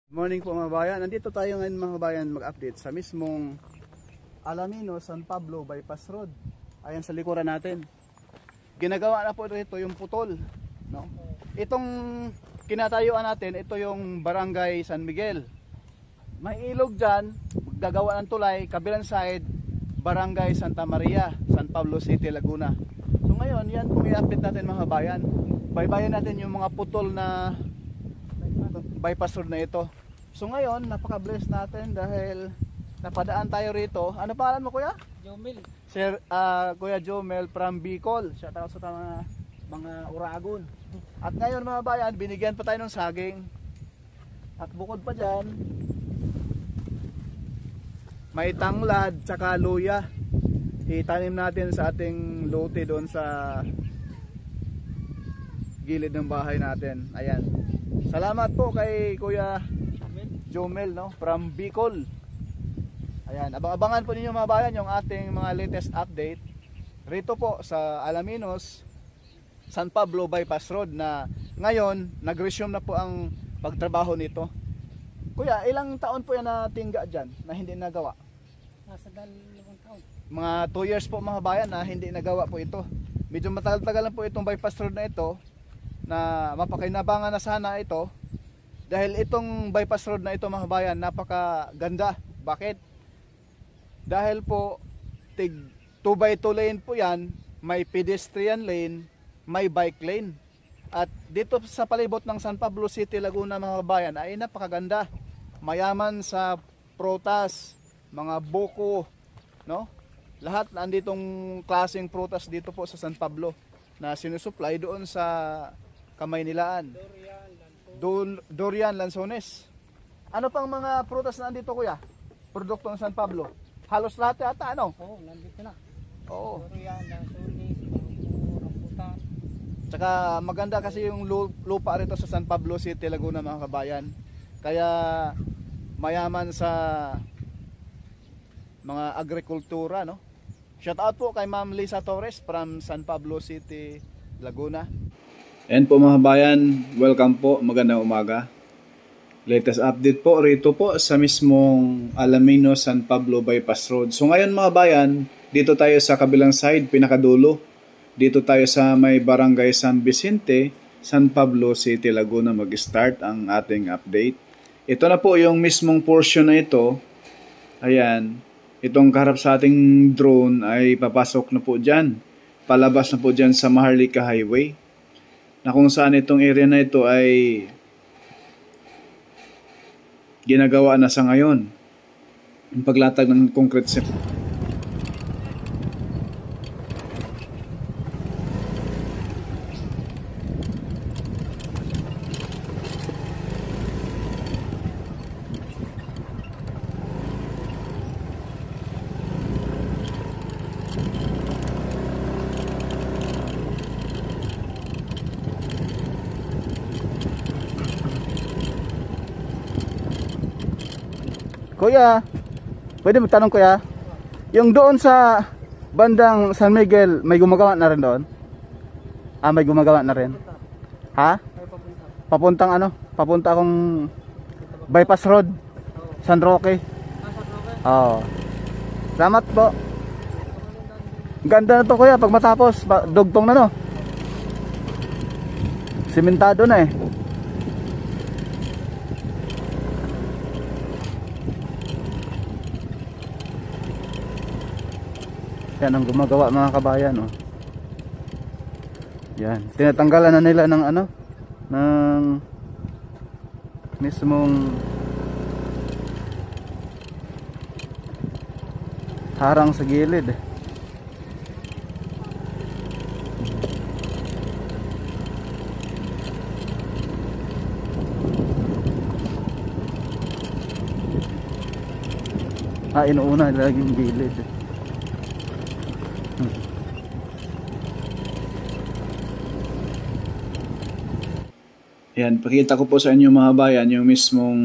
Morning po mga bayan. Nandito tayo ngayon mga bayan mag-update sa mismong Alaminos, San Pablo Bypass Road. Ayan sa likuran natin. Ginagawa na po ito yung putol, no? Itong kinatayuan natin, ito yung Barangay San Miguel. May ilog dyan, gagawa ng tulay, kabilang side Barangay Santa Maria, San Pablo City, Laguna. So ngayon, yan po i-update natin mga bayan. Baybayin natin yung mga putol na bypass road na ito. So ngayon, napaka-bless natin dahil napadaan tayo rito. Ano pangalan mo, kuya? Jomel. Sir, Kuya Jomel from Bicol. Shout out sa mga Uragon. At ngayon mga bayan, binigyan pa tayo ng saging. At bukod pa dyan, may tanglad tsaka luya. Itanim natin sa ating lote doon sa gilid ng bahay natin. Ayan. Salamat po kay Kuya Jomel, no, from Bicol. Ayan, abang-abangan po ninyo mga bayan yung ating mga latest update rito po sa Alaminos, San Pablo Bypass Road na ngayon nag-resume na po ang pagtrabaho nito. Kuya, ilang taon po yan na tingga dyan na hindi nagawa? Nasa 2 taon. Mga 2 years po mga bayan na hindi nagawa po ito. Medyo matagal-tagal lang po itong bypass road na ito, na mapakinabangan na sana ito dahil itong bypass road na ito mga bayan napakaganda. Bakit? Dahil po tig 2x2 lane po yan, may pedestrian lane, may bike lane. At dito sa palibot ng San Pablo City, Laguna mga bayan ay napakaganda. Mayaman sa prutas, mga buko, no? Lahat nanditong klaseng prutas dito po sa San Pablo na sinusupply doon sa Kamaynilaan. Durian, Lanzones. Ano pang mga prutas na nandito, kuya? Produkto ng San Pablo. Halos lahat yata, ano? Oo, nandito na. Oo. Durian, Lanzones, rambutan. Tsaka maganda kasi yung lupa rito sa San Pablo City, Laguna mga kabayan. Kaya mayaman sa mga agrikultura, no? Shout out po kay Ma'am Lisa Torres from San Pablo City, Laguna. And po mga bayan, welcome po, magandang umaga. Latest update po rito po sa mismong Alaminos, San Pablo Bypass Road. So ngayon mga bayan, dito tayo sa kabilang side, pinakadulo. Dito tayo sa may Barangay San Vicente, San Pablo City, Laguna mag-start ang ating update. Ito na po yung mismong portion na ito. Ayan, itong kaharap sa ating drone ay papasok na po dyan. Palabas na po dyan sa Maharlika Highway, na kung saan itong area na ito ay ginagawa na sa ngayon ang paglatag ng concrete cement. Kuya, pwede magtanong kuya? Yung doon sa bandang San Miguel, may gumagawa na rin doon? Ah, may gumagawa na rin? Ha? Papuntang ano? Papunta akong bypass road, San Roque. Oo. Salamat po. Ganda na to kuya, pag matapos, dugtong na no? Simentado na eh. Yan ang gumagawa mga kabayan, oh. Yan, tinatanggalan na nila ng ano, ng mismong harang sa gilid. Inuuna lagi yung gilid. Yan, pakita ko po sa inyo mga bayan yung mismong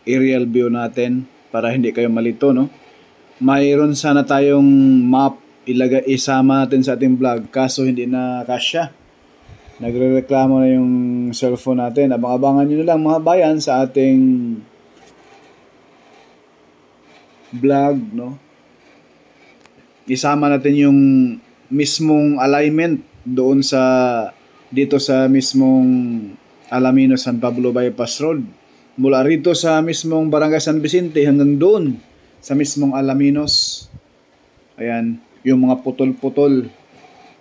aerial view natin para hindi kayo malito, no? Mayroon sana tayong map isama natin sa ating vlog kaso hindi na kasya. Nagrereklamo na yung cellphone natin. Abang-abangan nyo na lang mga bayan sa ating vlog, no? Isama natin yung mismong alignment doon sa dito sa mismong Alaminos San Pablo Bypass Road. Mula rito sa mismong Barangay San Vicente hanggang doon sa mismong Alaminos. Ayan, yung mga putol-putol.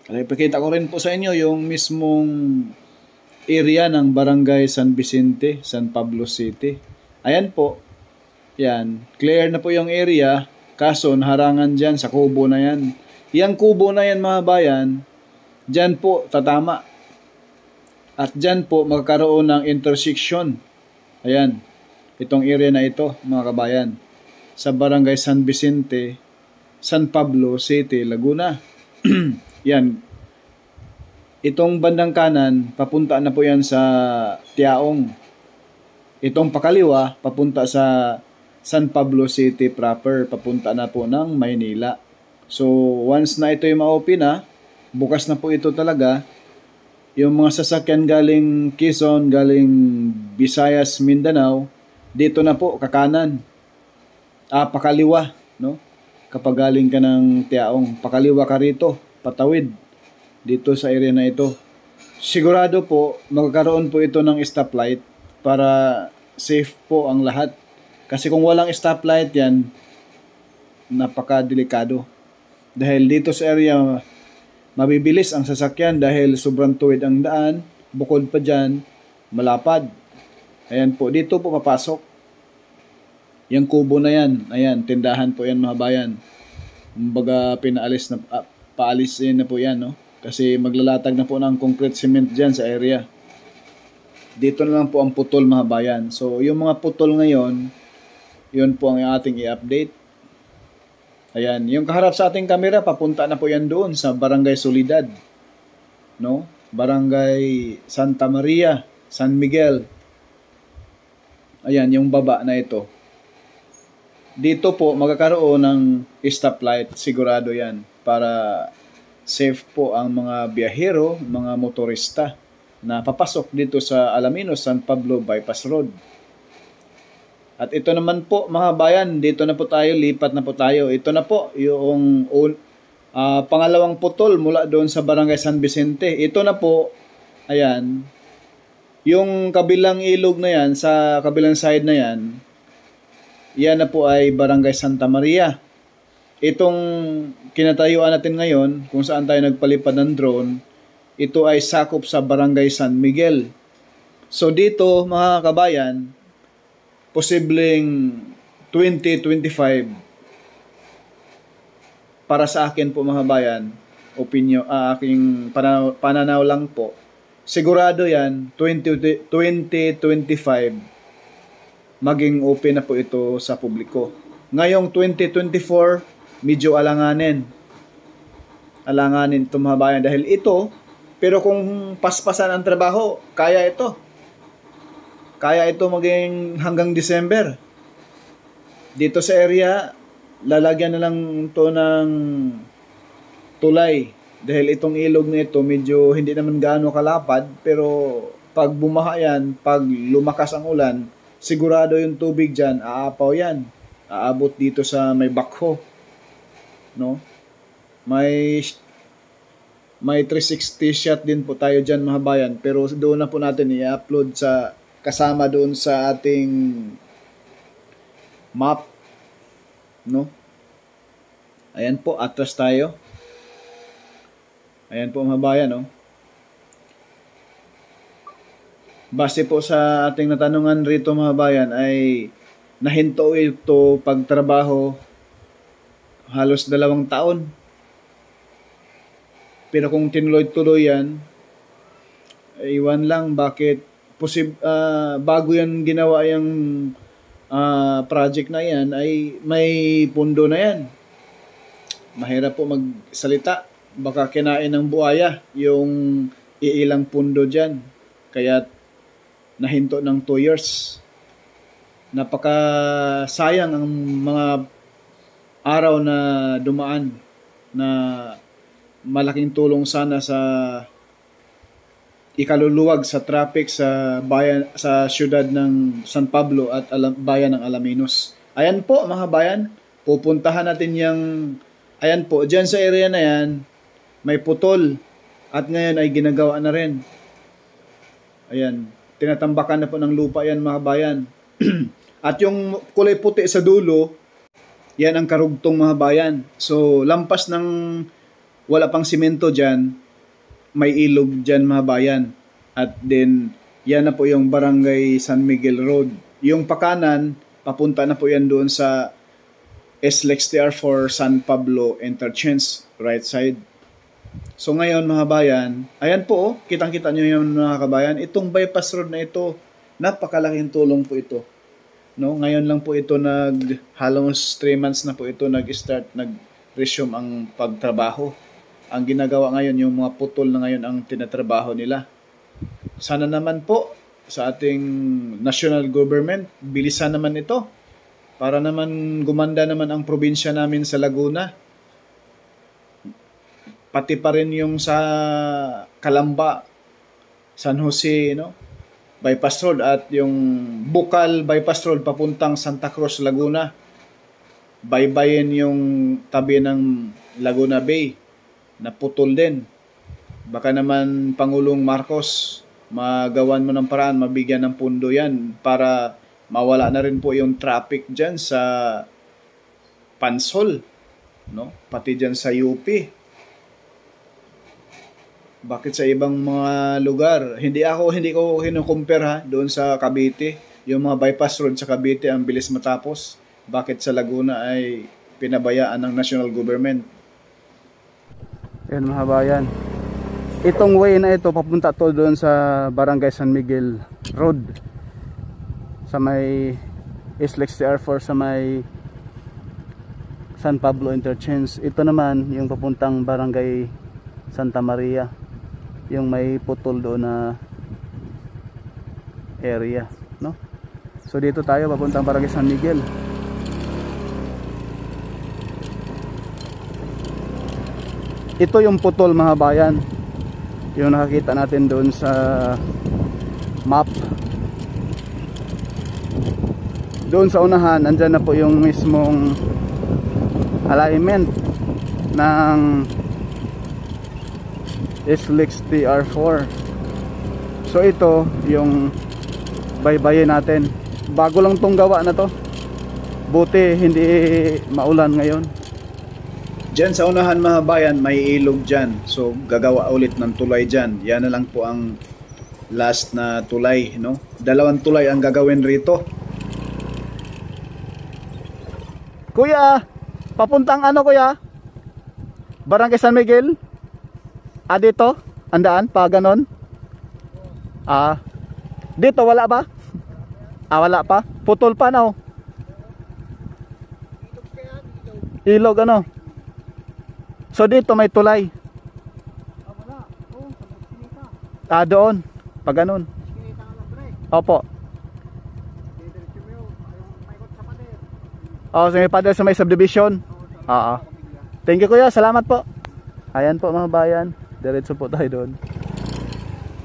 Ipakita ko rin po sa inyo yung mismong area ng Barangay San Vicente, San Pablo City. Ayan po. Yan. Clear na po yung area. Kaso naharangan dyan sa kubo na yan. Yang kubo na yan mga bayan, dyan po tatama. At dyan po magkakaroon ng intersection. Ayan. Itong area na ito mga kabayan. Sa Barangay San Vicente, San Pablo City, Laguna. Yan. Itong bandang kanan, papunta na po yan sa Tiaong. Itong pakaliwa, papunta sa San Pablo City proper. Papunta na po ng Maynila. So, once na ito yung ma-open na, bukas na po ito talaga. Yung mga sasakyan galing Quezon, galing Visayas, Mindanao, dito na po, kakanan. Pakaliwa, no? Kapag galing ka ng Tiaong, pakaliwa ka rito, patawid dito sa area na ito. Sigurado po magkakaroon po ito ng stoplight para safe po ang lahat. Kasi kung walang stoplight yan, napakadelikado. Dahil dito sa area mabibilis ang sasakyan dahil sobrang tuwid ang daan, bukod pa dyan, malapad. Ayan po, dito po papasok. Yung kubo na yan, ayan, tindahan po yan mga bayan. Kumbaga paalisin na po yan, no? Kasi maglalatag na po ng concrete cement dyan sa area. Dito na lang po ang putol mga bayan. So, yung mga putol ngayon, yun po ang ating i-update. Ayan, yung kaharap sa ating kamera, papunta na po yan doon sa Barangay Solidad. No? Barangay Santa Maria, San Miguel. Ayan, yung baba na ito. Dito po magkakaroon ng stoplight, sigurado yan, para safe po ang mga biyahero, mga motorista na papasok dito sa Alaminos San Pablo Bypass Road. At ito naman po mga bayan, dito na po tayo, lipat na po tayo. Ito na po yung pangalawang putol mula doon sa Barangay San Vicente. Ito na po, ayan, yung kabilang ilog na yan, sa kabilang side na yan, yan na po ay Barangay Santa Maria. Itong kinatayuan natin ngayon, kung saan tayo nagpalipad ng drone, ito ay sakop sa Barangay San Miguel. So dito mga kabayan, posibleng 2025 para sa akin po mga bayan, aking pananaw lang po. Sigurado yan, 2025 maging open na po ito sa publiko. Ngayong 2024, medyo alanganin ito mga bayan dahil ito, pero kung paspasan ang trabaho, kaya ito maging hanggang December. Dito sa area, lalagyan na lang to ng tulay dahil itong ilog na ito medyo hindi naman gaano kalapad, pero pag bumaha yan, pag lumakas ang ulan, sigurado yung tubig dyan, aapaw yan, aabot dito sa may backhoe, no? May 360 shot din po tayo dyan mga bayan, pero doon na po natin i-upload sa kasama doon sa ating map, no? Ayan po, atras tayo. Ayan po mga bayan, no? Base po sa ating natanungan rito mga bayan ay nahinto ito pagtrabaho halos 2 taon. Pero kung tinuloy-tuloy yan, iwan lang bakit bago yan ginawa yung project na yan ay may pundo na yan. Mahirap po magsalita. Baka kinain ng buhaya yung iilang pundo dyan. Kaya nahinto ng 2 years. Napakasayang ang mga araw na dumaan na malaking tulong sana sa ikaluluwag sa traffic sa bayan, sa siyudad ng San Pablo at bayan ng Alaminos. Ayan po mga bayan, pupuntahan natin yung, ayan po, dyan sa area na yan, may putol at ngayon ay ginagawa na rin. Ayan, tinatambakan na po ng lupa yan mga bayan. At yung kulay puti sa dulo, yan ang karugtong mga bayan. So, lampas ng wala pang simento dyan, may ilog dyan mga bayan. At then, yan na po yung Barangay San Miguel Road. Yung pakanan, papunta na po yan doon sa SLEX TR4 San Pablo Interchange, right side. So ngayon mga bayan, ayan po oh, kitang-kita nyo yung mga kabayan, itong bypass road na ito, napakalaking tulong po ito. No, ngayon lang po ito halos 3 months na po ito nag-start, nag-resume ang pagtrabaho. Ang ginagawa ngayon, yung mga putol na ngayon ang tinatrabaho nila. Sana naman po sa ating national government, bilisan naman ito para naman gumanda naman ang probinsya namin sa Laguna. Pati pa rin yung sa Calamba, San Jose, no? Bypass Road at yung Bukal Bypass Road papuntang Santa Cruz, Laguna. Baybayin yung tabi ng Laguna Bay na putol din. Baka naman Pangulong Marcos, magawan mo ng paraan, mabigyan ng pundo yan para mawala na rin po yung traffic dyan sa Pansol, no? Pati dyan sa UP. Bakit sa ibang mga lugar? Hindi ko kinukumpare ha, doon sa Cavite. Yung mga bypass road sa Cavite ang bilis matapos. Bakit sa Laguna ay pinabayaan ng national government? Yan mga bayan. Itong way na ito papunta to doon sa Barangay San Miguel Road. Sa may SLEX TR4 sa may San Pablo Interchange. Ito naman yung papuntang Barangay Santa Maria. Yung may putol doon na area, no? So dito tayo papuntang Barangay San Miguel. Ito yung putol mga bayan. Yung nakakita natin doon sa map. Doon sa unahan, andyan na po yung mismong alignment ng SLEX TR4. So ito yung baybayin natin. Bago lang tong gawa na to. Buti hindi maulan ngayon. Diyan sa unahan mga bayan, may ilog dyan. So gagawa ulit ng tulay dyan. Yan na lang po ang last na tulay, no? 2 tulay ang gagawin rito. Kuya, papuntang ano kuya? Barangay San Miguel? Dito? Andaan? Pa ganon? Dito wala ba? Wala pa? Putol pa no? Ilog ano? So dito may tulay? Doon. Pa ganon? Opo. Sa may pader sa may subdivision? Thank you kuya, salamat po. Ayan po mga bayan. Diretso po tayo doon.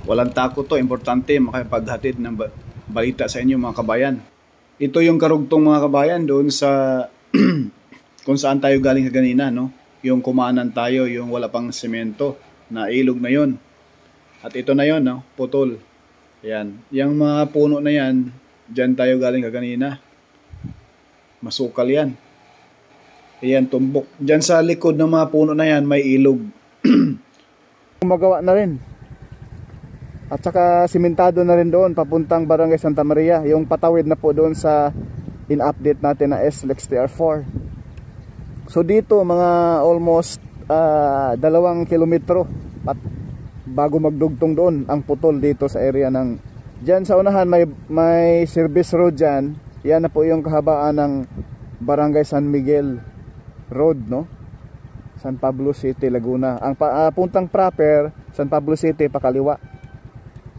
Walang takot to, importante makapaghatid ng balita sa inyo mga kabayan. Ito yung karugtong mga kabayan doon sa kung saan tayo galing kanina, no? Yung kumanan tayo, yung wala pang semento na ilog na yon. At ito na yon, no? Putol. Yan. Yung mga puno na yan, dyan tayo galing kanina. Masukal yan. Ayan, tumbok. Dyan sa likod ng mga puno na yan, may ilog. Gumagawa na rin. At saka simentado na rin doon papuntang Barangay Santa Maria. Yung patawid na po doon sa in-update natin na SLEX TR4. So dito mga almost 2 kilometro bago magdugtong doon ang putol dito sa area ng dyan sa unahan may service road dyan. Yan na po yung kahabaan ng Barangay San Miguel Road, no? San Pablo City, Laguna. Ang puntang proper, San Pablo City, pakaliwa.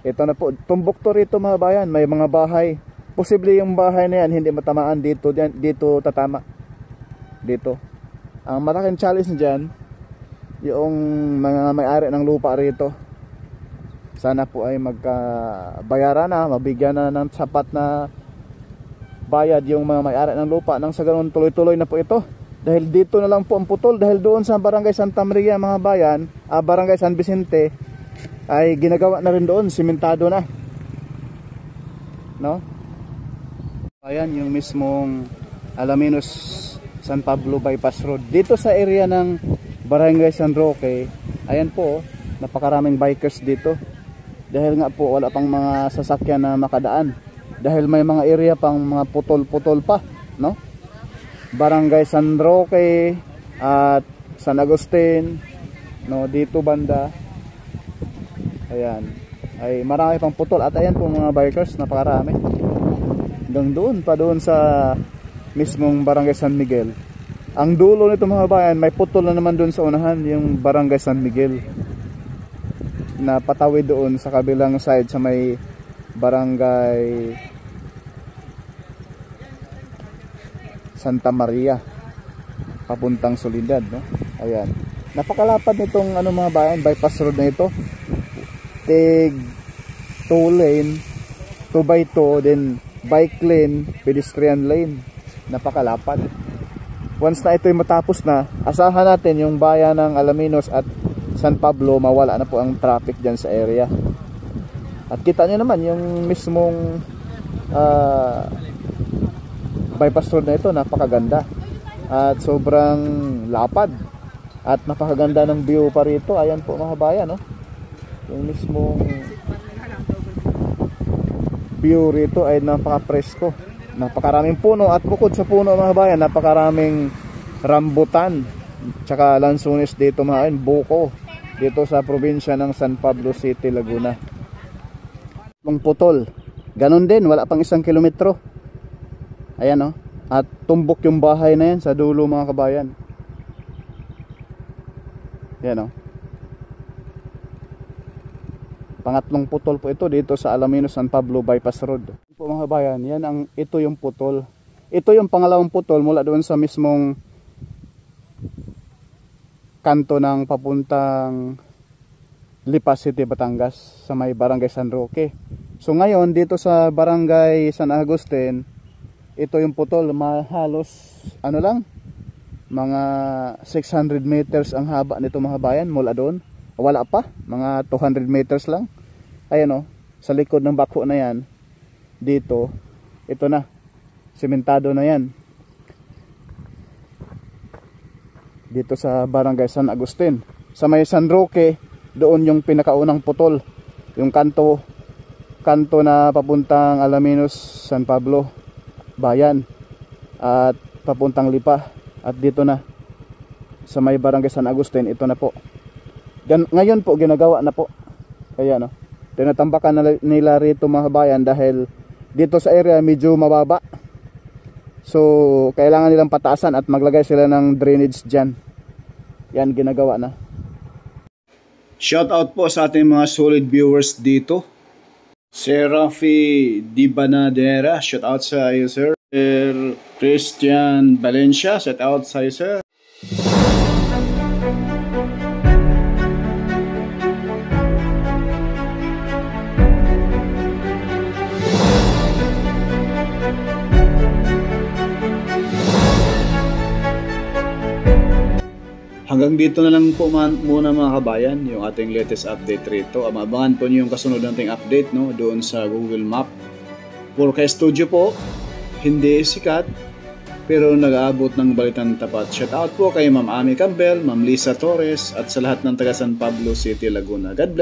Ito na po, tumbok to rito mga bayan. May mga bahay. Posible yung bahay na yan hindi matamaan dito, dito tatama. Dito. Ang malaking challenge dyan, yung mga may-ari ng lupa rito. sana po ay magkabayaran na, mabigyan na ng sapat na bayad yung mga may-ari ng lupa nang sa ganoon tuloy-tuloy na po ito. Dahil dito na lang po ang putol, dahil doon sa Barangay Santa Maria mga bayan, Barangay San Vicente ay ginagawa na rin doon, simentado na. No? Ayan yung mismong Alaminos San Pablo Bypass Road. Dito sa area ng Barangay San Roque, ayan po, napakaraming bikers dito. Dahil nga po wala pang mga sasakyan na makadaan. Dahil may mga area pang mga putol-putol pa, no? Barangay San Roque at San Agustin, no, dito banda. Ayan, ay marami pang putol at ayan po mga bikers, napakarami. Hanggang doon pa doon sa mismong Barangay San Miguel. Ang dulo nito mga bayan, may putol na naman doon sa unahan, yung Barangay San Miguel. Na patawid doon sa kabilang side sa may Barangay Santa Maria papuntang Soledad, no? Ayan. Napakalapad nitong mga bayan, bypass road na ito. Tig 2 lane, 2x2, then bike lane, pedestrian lane. Napakalapad. Once na ito ay matapos na, asahan natin yung bayan ng Alaminos at San Pablo, mawala na po ang traffic dyan sa area. At kita nyo naman yung mismong bypass road na ito, napakaganda at sobrang lapad at napakaganda ng view pa rito. Ayan po mga bayan, no? Yung mismong view rito ay napaka-presko, napakaraming puno at bukod sa puno mga bayan, napakaraming rambutan tsaka lansones dito mga bayan, buko dito sa probinsya ng San Pablo City, Laguna. Yung putol, ganun din, wala pang 1 kilometro. Ayan, no? At tumbok yung bahay na yan sa dulo mga kabayan. Ayan, no? Pangatlong putol po ito dito sa Alaminos San Pablo Bypass Road. Po mga kabayan, ito yung putol. Ito yung pangalawang putol mula doon sa mismong kanto ng papuntang Lipa City, Batangas sa may Barangay San Roque. So ngayon dito sa Barangay San Agustin, ito yung putol, halos lang, mga 600 meters ang haba nito mga bayan mula doon. Wala pa, mga 200 meters lang. Ayan, sa likod ng bako na yan, dito, ito na, simentado na yan. Dito sa Barangay San Agustin. Sa may San Roque, doon yung pinakaunang putol, yung kanto na papuntang Alaminos San Pablo bayan at papuntang Lipa, at dito na sa may Barangay San Agustin, ito na po. Ngayon po ginagawa na po. Kaya tinatambakan nila rito mga bayan dahil dito sa area medyo mababa. So kailangan nilang pataasan at maglagay sila ng drainage dyan. Yan, ginagawa na. Shout out po sa ating mga solid viewers dito. Sir Rafi Di Banadera, shout out sa iyo sir. Sir Christian Valencia, shout out sa iyo sir. Hanggang dito na lang po muna mga kabayan yung ating latest update rito. Abangan po niyo yung kasunod nating update, no, doon sa Google Map. Purka Studio po, hindi sikat pero nag-aabot ng balitan tapat. Shout out po kay Ma'am Ami Campbell, Ma'am Lisa Torres at sa lahat ng taga San Pablo City, Laguna. God bless!